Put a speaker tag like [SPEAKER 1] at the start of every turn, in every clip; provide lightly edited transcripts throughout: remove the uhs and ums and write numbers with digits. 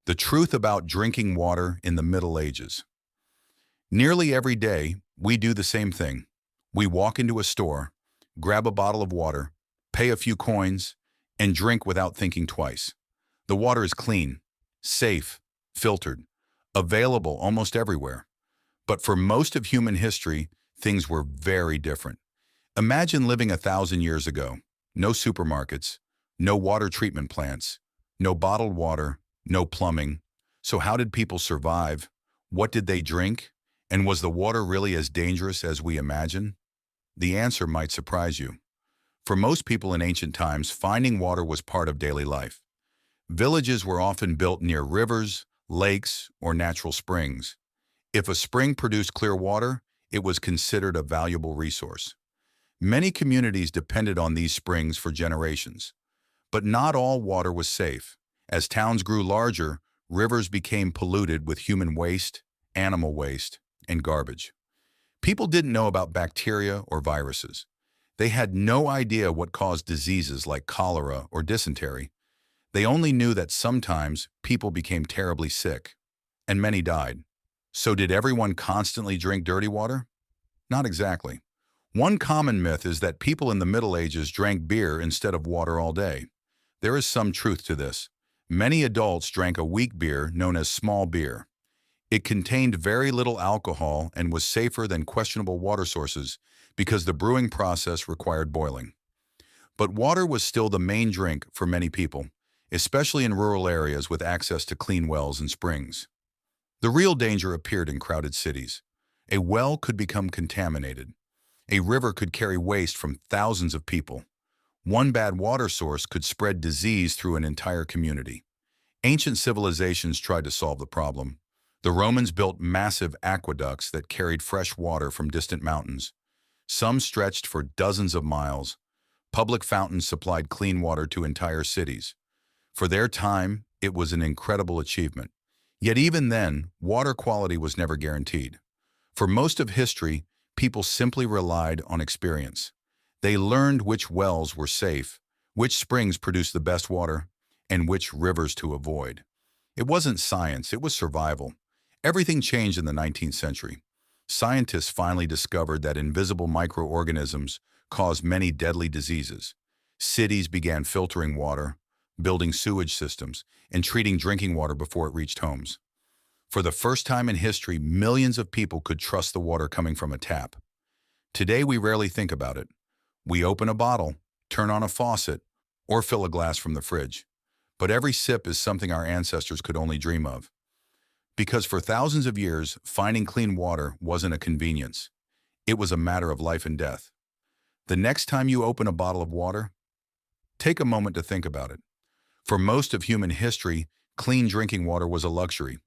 [SPEAKER 1] The truth about drinking water in the Middle Ages. Nearly every day, we do the same thing. We walk into a store, grab a bottle of water, pay a few coins, and drink without thinking twice. The water is clean, safe, filtered, available almost everywhere. But for most of human history, things were very different. Imagine living 1,000 years ago. No supermarkets, no water treatment plants, no bottled water, no plumbing. So how did people survive? What did they drink? And was the water really as dangerous as we imagine? The answer might surprise you. For most people in ancient times, finding water was part of daily life. Villages were often built near rivers, lakes, or natural springs. If a spring produced clear water, it was considered a valuable resource. Many communities depended on these springs for generations. But not all water was safe. As towns grew larger, rivers became polluted with human waste, animal waste, and garbage. People didn't know about bacteria or viruses. They had no idea what caused diseases like cholera or dysentery. They only knew that sometimes people became terribly sick, and many died. So did everyone constantly drink dirty water? Not exactly. One common myth is that people in the Middle Ages drank beer instead of water all day. There is some truth to this. Many adults drank a weak beer known as small beer. It contained very little alcohol and was safer than questionable water sources because the brewing process required boiling. But water was still the main drink for many people, especially in rural areas with access to clean wells and springs. The real danger appeared in crowded cities. A well could become contaminated. A river could carry waste from thousands of people. One bad water source could spread disease through an entire community. Ancient civilizations tried to solve the problem. The Romans built massive aqueducts that carried fresh water from distant mountains. Some stretched for dozens of miles. Public fountains supplied clean water to entire cities. For their time, it was an incredible achievement. Yet even then, water quality was never guaranteed. For most of history, people simply relied on experience. They learned which wells were safe, which springs produced the best water, and which rivers to avoid. It wasn't science, it was survival. Everything changed in the 19th century. Scientists finally discovered that invisible microorganisms caused many deadly diseases. Cities began filtering water, building sewage systems, and treating drinking water before it reached homes. For the first time in history, millions of people could trust the water coming from a tap. Today, we rarely think about it. We open a bottle, turn on a faucet, or fill a glass from the fridge. But every sip is something our ancestors could only dream of. Because for thousands of years, finding clean water wasn't a convenience. It was a matter of life and death. The next time you open a bottle of water, take a moment to think about it. For most of human history, clean drinking water was a luxury.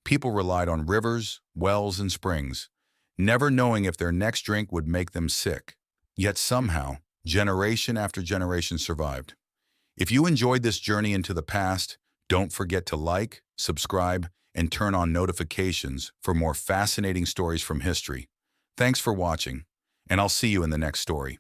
[SPEAKER 1] People relied on rivers, wells, and springs, never knowing if their next drink would make them sick. Yet somehow, generation after generation survived. If you enjoyed this journey into the past, don't forget to like, subscribe, and turn on notifications for more fascinating stories from history. Thanks for watching, and I'll see you in the next story.